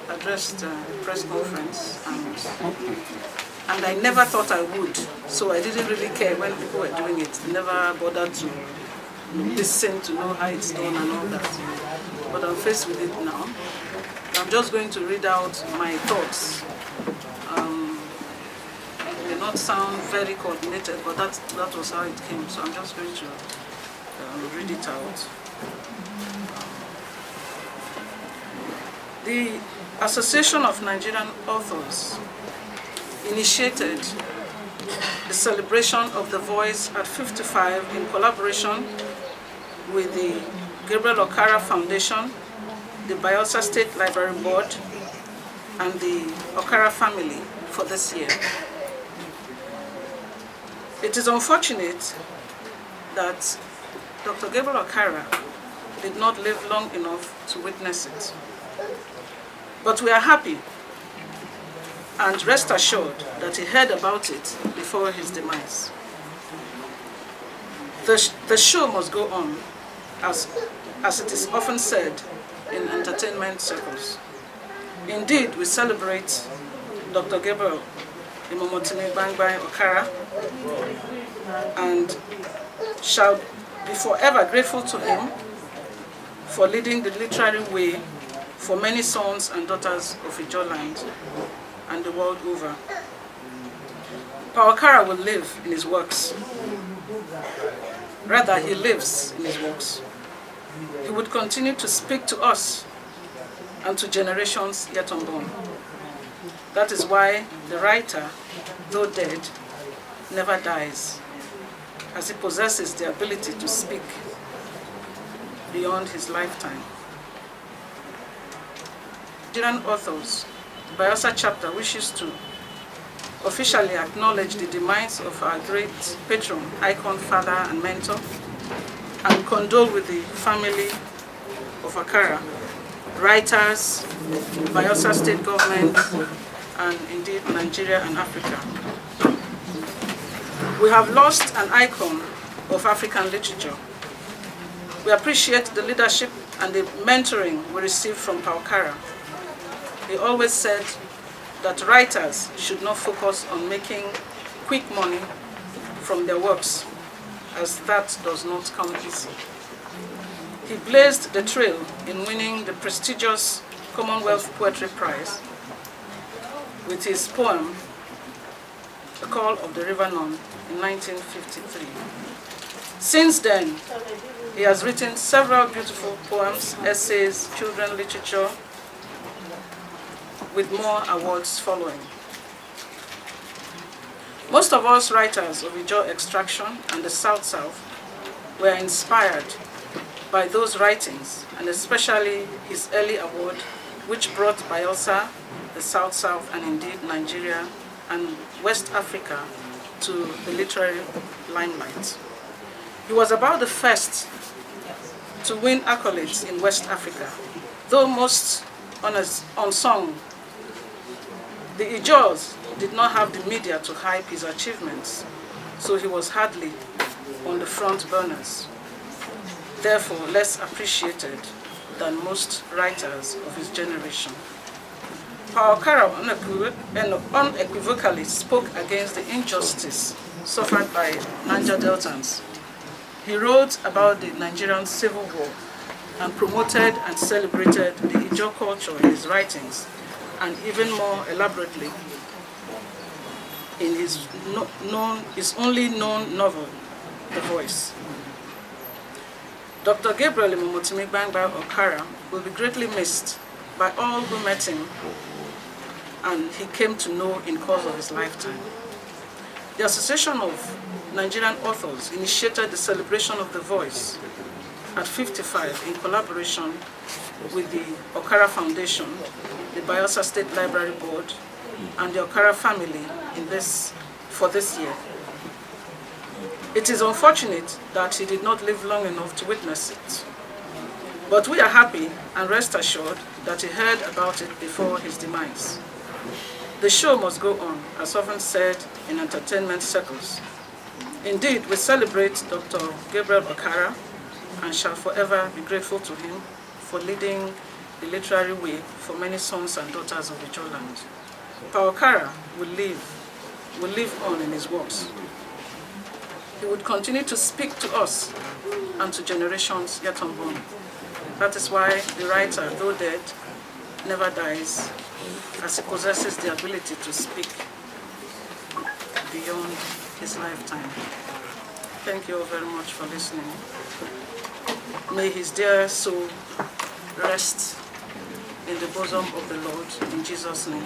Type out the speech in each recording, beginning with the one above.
Addressed a press conference, and I never thought I would, so I didn't really care when people were doing it. I never bothered to listen to know how it's done and all that. But I'm faced with it now. I'm just going to read out my thoughts. It may not sound very coordinated, but that was how it came. So I'm just going to read it out. The Association of Nigerian Authors initiated the celebration of the voice at 55 in collaboration with the Gabriel Okara Foundation, the Bayelsa State Library Board, and the Okara family for this year. It is unfortunate that Dr. Gabriel Okara did not live long enough to witness it. But we are happy and rest assured that he heard about it before his demise. The show must go on, as it is often said in entertainment circles. Indeed, we celebrate Dr. Gabriel Imomotimi Gaingbain Okara and shall be forever grateful to him for leading the literary way for many sons and daughters of Ijoland and the world over. Okara will live in his works. Rather, he lives in his works. He would continue to speak to us and to generations yet unborn. That is why the writer, though dead, never dies, as he possesses the ability to speak beyond his lifetime. Nigerian Authors, Bayelsa chapter wishes to officially acknowledge the demise of our great patron, icon, father, and mentor, and condole with the family of Okara, writers, Bayelsa state government, and indeed Nigeria and Africa. We have lost an icon of African literature. We appreciate the leadership and the mentoring we received from Okara. He always said that writers should not focus on making quick money from their works, as that does not come easy. He blazed the trail in winning the prestigious Commonwealth Poetry Prize with his poem, The Call of the River Nun, in 1953. Since then, he has written several beautiful poems, essays, children's literature, with more awards following. Most of us writers of Ijaw extraction and the South-South were inspired by those writings, and especially his early award, which brought Bayelsa, the South-South, and indeed Nigeria and West Africa to the literary limelight. He was about the first to win accolades in West Africa, though most unsung. The Ijaws did not have the media to hype his achievements, so he was hardly on the front burners, therefore less appreciated than most writers of his generation. Okara unequivocally spoke against the injustice suffered by Niger Deltans. He wrote about the Nigerian Civil War and promoted and celebrated the Ijaw culture in his writings, and even more elaborately in his only known novel, The Voice. Dr. Gabriel Imomotimi Gaingbain Okara will be greatly missed by all who met him and he came to know in course of his lifetime. The Association of Nigerian Authors initiated the celebration of The Voice at 55 in collaboration with the Okara Foundation, the Bayelsa State Library Board, and the Okara family for this year. It is unfortunate that he did not live long enough to witness it. But we are happy and rest assured that he heard about it before his demise. The show must go on, as often said in entertainment circles. Indeed, we celebrate Dr. Gabriel Okara and shall forever be grateful to him for leading the literary way for many sons and daughters of Ijoland. Pa Okara will live on in his works. He would continue to speak to us and to generations yet unborn. That is why the writer, though dead, never dies, as he possesses the ability to speak beyond his lifetime. Thank you all very much for listening. May his dear soul rest in the bosom of the Lord, in Jesus' name.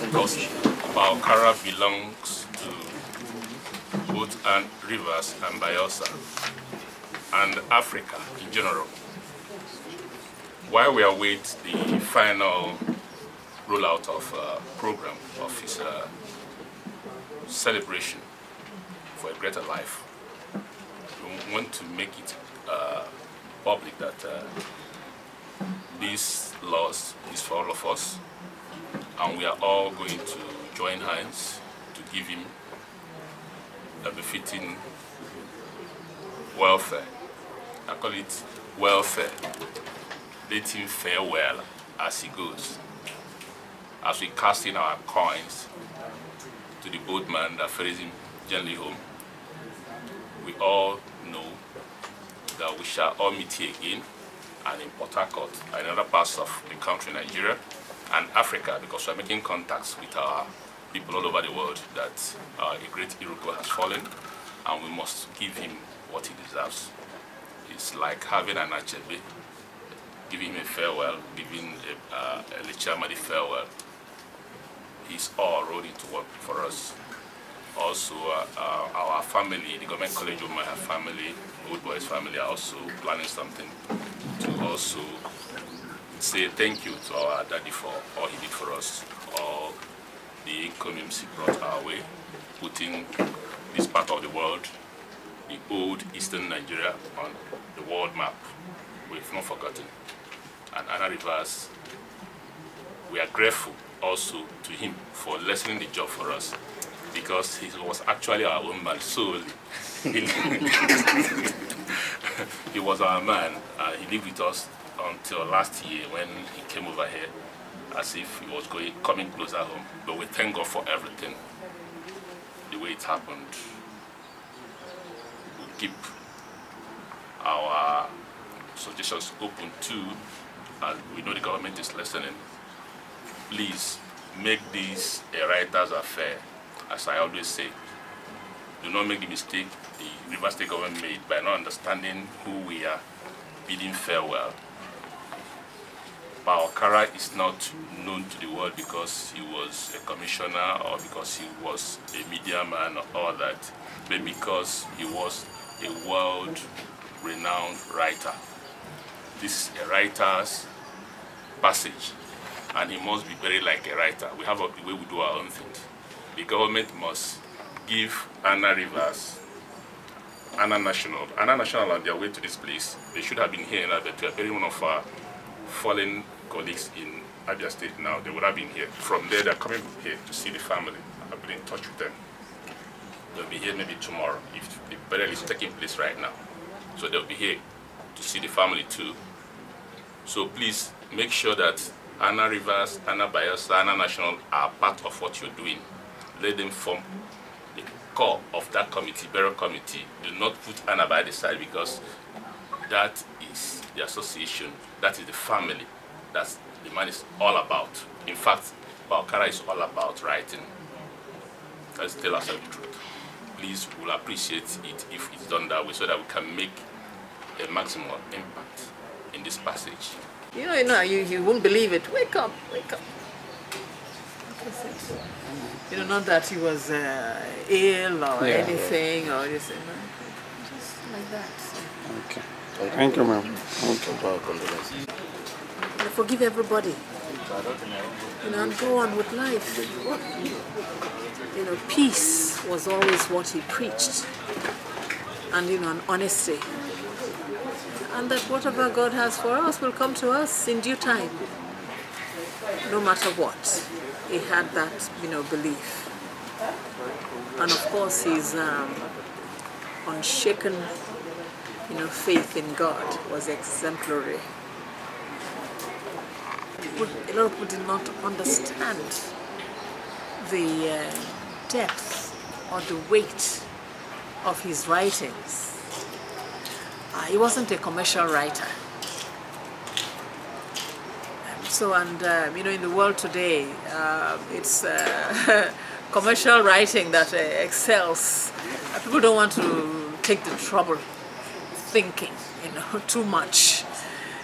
Because Pa Okara belongs to both Rivers and Bayelsa and Africa in general. While we await the final rollout of program of his celebration for a greater life, we want to make it public that this loss is for all of us, and we are all going to join hands to give him a befitting welfare. I call it welfare. Let him fare well as he goes. As we cast in our coins to the boatman that ferries him gently home, we all know that we shall all meet here again, and in Port Harcourt and in other parts of the country, Nigeria and Africa, because we're making contacts with our people all over the world, that a great Iroquois has fallen, and we must give him what he deserves. It's like having an Achebe, giving him a farewell, giving a Lechamadi farewell. He's all rolling to work for us. Also, our family, the Government College of my family, Old Boys family, are also planning something to also say thank you to our daddy for all he did for us, all the incomes he brought our way, putting this part of the world, the old Eastern Nigeria, on the world map. We've not forgotten. And Anna Rivers, we are grateful also to him for lessening the job for us, because he was actually our own man solely. He was our man. He lived with us until last year when he came over here, as if he was coming closer home. But we thank God for everything, the way it happened. We'll keep our suggestions open too, as we know the government is listening. Please make this a writer's affair, as I always say. Do not make the mistake the Rivers State government made by not understanding who we are bidding farewell. Pa Okara is not known to the world because he was a commissioner or because he was a media man or all that, but because he was a world-renowned writer. This is a writer's passage, and he must be very like a writer. We have the way we do our own things. The government must give Anna Rivers, Anna National on their way to this place. They should have been here now, but they're burying one of our fallen colleagues in Abia State now. They would have been here. From there, they're coming here to see the family. I've been in touch with them. They'll be here maybe tomorrow, if the burial is taking place right now. So they'll be here to see the family too. So please make sure that Anna Rivers, Anna Bayelsa, Anna National are part of what you're doing. Let them form the core of that committee, burial committee. Do not put Anna by the side, because that is the association, that is the family, that's the man is all about. In fact, Pa Okara is all about writing. Let's tell ourselves the truth. Please, we'll appreciate it if it's done that way, so that we can make a maximum impact in this passage. You won't believe it. Wake up, wake up. Not that he was ill or anything, or just like that. Okay. Thank you, ma'am. Forgive everybody. And go on with life. Peace was always what he preached. And, and honesty. And that whatever God has for us will come to us in due time. No matter what. He had that, belief. And of course, his unshaken faith in God was exemplary. A lot of people did not understand the depth or the weight of his writings. He wasn't a commercial writer. In the world today, it's commercial writing that excels. People don't want to take the trouble thinking, too much.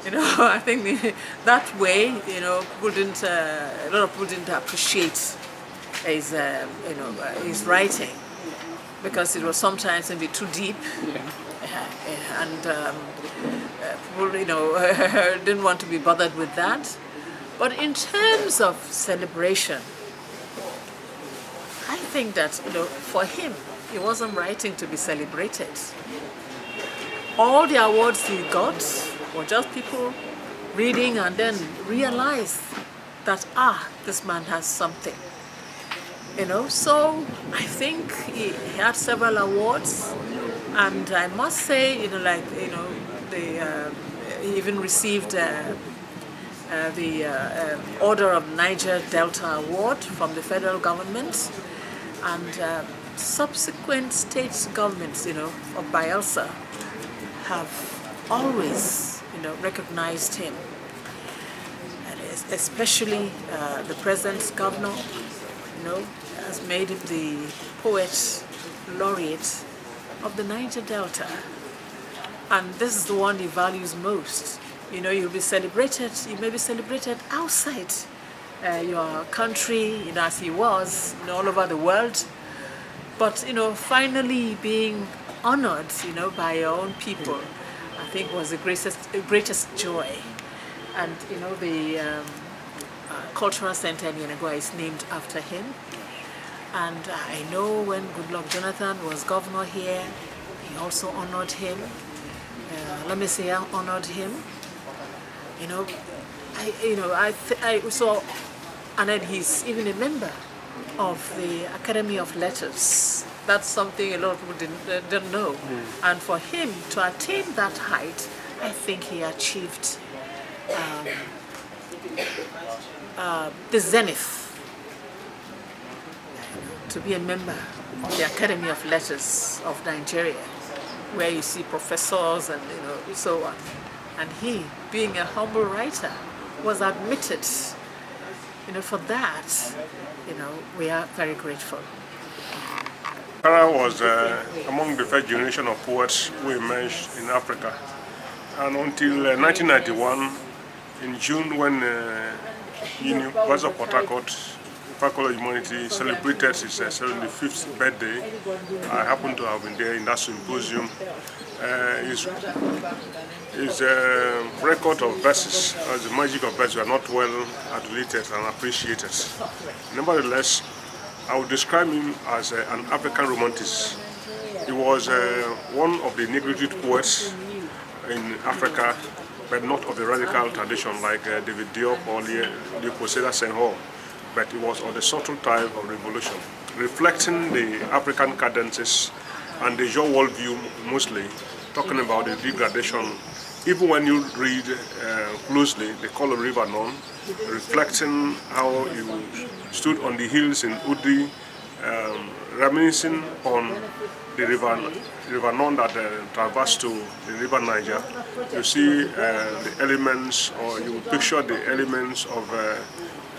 I think that way, people didn't, a lot of people didn't appreciate his writing, because it was sometimes maybe too deep, and people, didn't want to be bothered with that. But in terms of celebration, I think that for him, he wasn't writing to be celebrated. All the awards he got were just people reading and then realize that this man has something. So I think he had several awards, and I must say, he even received the Order of Niger Delta Award from the federal government, and subsequent state governments, of Bayelsa have always, recognized him, and especially the present governor, has made him the poet laureate of the Niger Delta, and this is the one he values most. You'll be celebrated. You may be celebrated outside your country, as he was, all over the world. But finally being honored, by your own people, I think was the greatest joy. And the cultural center in Yenagoa is named after him. And I know when Goodluck Jonathan was governor here, he also honored him. Lameseya honored him. And then he's even a member of the Academy of Letters. That's something a lot of people didn't know. And for him to attain that height, I think he achieved the zenith. To be a member of the Academy of Letters of Nigeria, where you see professors and so on. And he, being a humble writer, was admitted. For that, we are very grateful. Okara was among the first generation of poets who emerged in Africa. And until 1991, in June, when University of Port Harcourt Faculty of Humanity celebrated his 75th birthday, I happened to have been there in that symposium. His record of verses, the magic of verses, were not well adulated and appreciated. Nevertheless, I would describe him as an African romanticist. He was one of the negritude poets in Africa, but not of the radical tradition like David Diop or Leopold Sédar Senghor, but he was of the subtle type of revolution, reflecting the African cadences and the your worldview mostly, talking about the degradation. Even when you read closely the Call of River None, reflecting how you stood on the hills in Udi, reminiscing on the river None that traversed to the river Niger. You see the elements, or you picture the elements of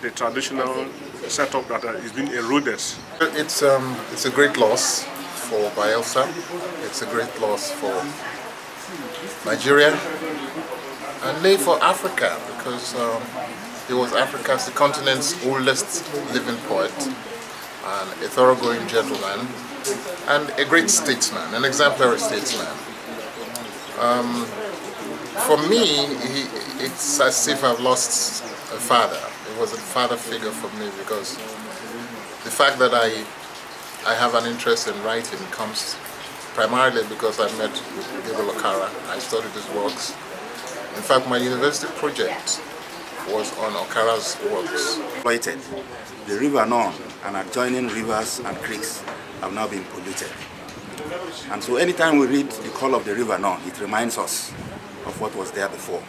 the traditional setup that is being eroded. It's a great loss for Bayelsa. It's a great loss for Nigeria, and nay for Africa, because he was Africa's, the continent's oldest living poet, and a thoroughgoing gentleman, and a great statesman, an exemplary statesman. For me, it's as if I've lost a father. It was a father figure for me, because the fact that I have an interest in writing comes primarily because I met Gabriel Okara. I studied his works. In fact, my university project was on Okara'S works. The river None and adjoining rivers and creeks have now been polluted. And so anytime we read the call of the river now, it reminds us of what was there before.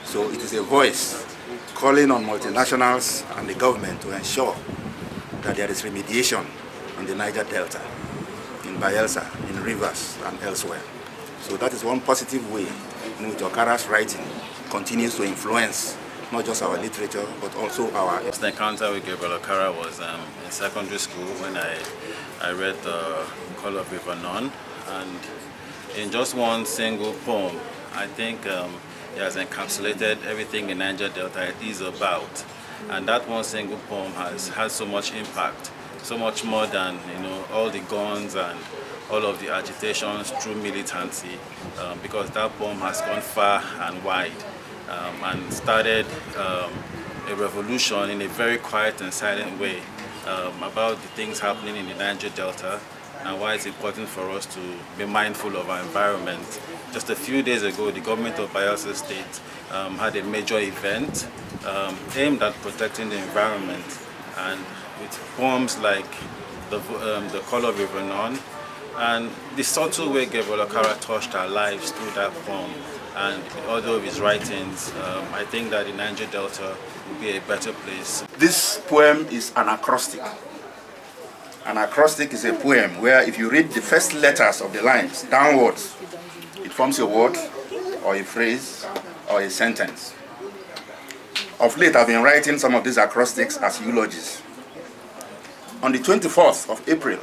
So it is a voice calling on multinationals and the government to ensure that there is remediation in the Niger Delta, in Bayelsa, in rivers and elsewhere. So that is one positive way in which Okara'S writing continues to influence not just our literature, but also our... The encounter with Gabriel Okara was in secondary school when I read the Call of River Nun, and in just one single poem, I think it has encapsulated everything the Niger Delta is about. And that one single poem has had so much impact, so much more than all the guns and all of the agitations through militancy, because that poem has gone far and wide and started a revolution in a very quiet and silent way about the things happening in the Niger Delta and why it's important for us to be mindful of our environment. Just a few days ago, the government of Bayelsa State had a major event aimed at protecting the environment, and with poems like the Call of River Nun, and the subtle way Gabriel Okara touched our lives through that poem and all of his writings, I think that the Niger Delta will be a better place. This poem is an acrostic. An acrostic is a poem where if you read the first letters of the lines downwards, it forms a word or a phrase or a sentence. Of late, I've been writing some of these acrostics as eulogies. On the 24th of April,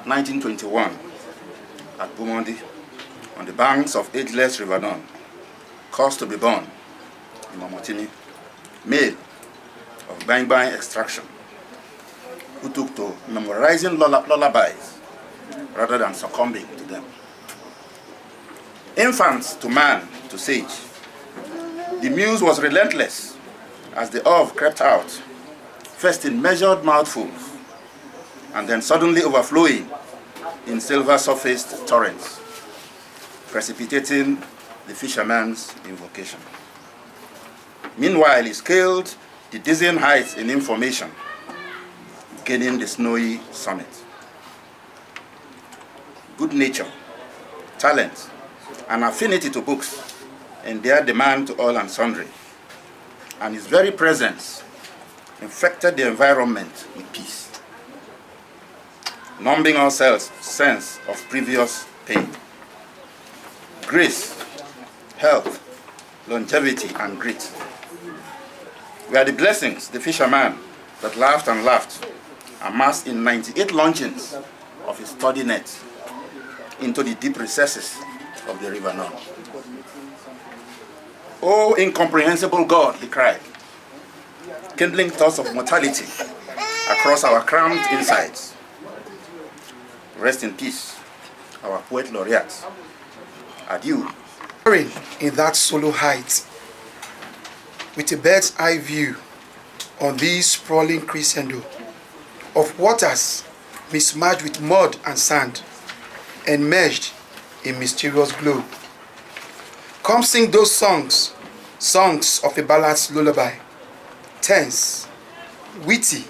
1921, at Bumondi, on the banks of ageless River Don, caused to be born, Imomotimi, male of Gaingbain extraction, who took to memorizing lullabies rather than succumbing to them. Infants to man to sage, the muse was relentless as the ove crept out, first in measured mouthfuls, and then suddenly overflowing in silver-surfaced torrents, precipitating the fisherman's invocation. Meanwhile, he scaled the dizzying heights in information, gaining the snowy summit. Good nature, talent, and affinity to books endeared the man to all and sundry, and his very presence infected the environment with peace, numbing ourselves sense of previous pain. Grace, health, longevity, and grit were the blessings the fisherman that laughed and laughed amassed in 98 launchings of his sturdy net into the deep recesses of the River Nun. "O incomprehensible God," he cried, kindling thoughts of mortality across our cramped insides. Rest in peace, our poet laureate. Adieu. In that solo height, with a bird's eye view on this sprawling crescendo of waters mismatched with mud and sand, enmeshed in mysterious glow. Come sing those songs, songs of a ballad's lullaby, tense, witty,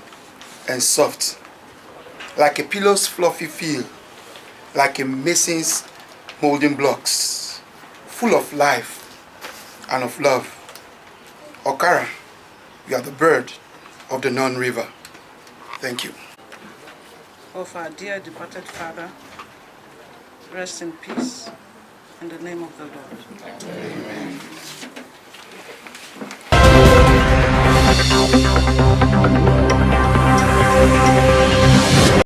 and soft, like a pillow's fluffy feel, like a mason's molding blocks, full of life and of love. Okara, you are the bird of the Nun River. Thank you. Of our dear departed father, rest in peace in the name of the Lord. Amen.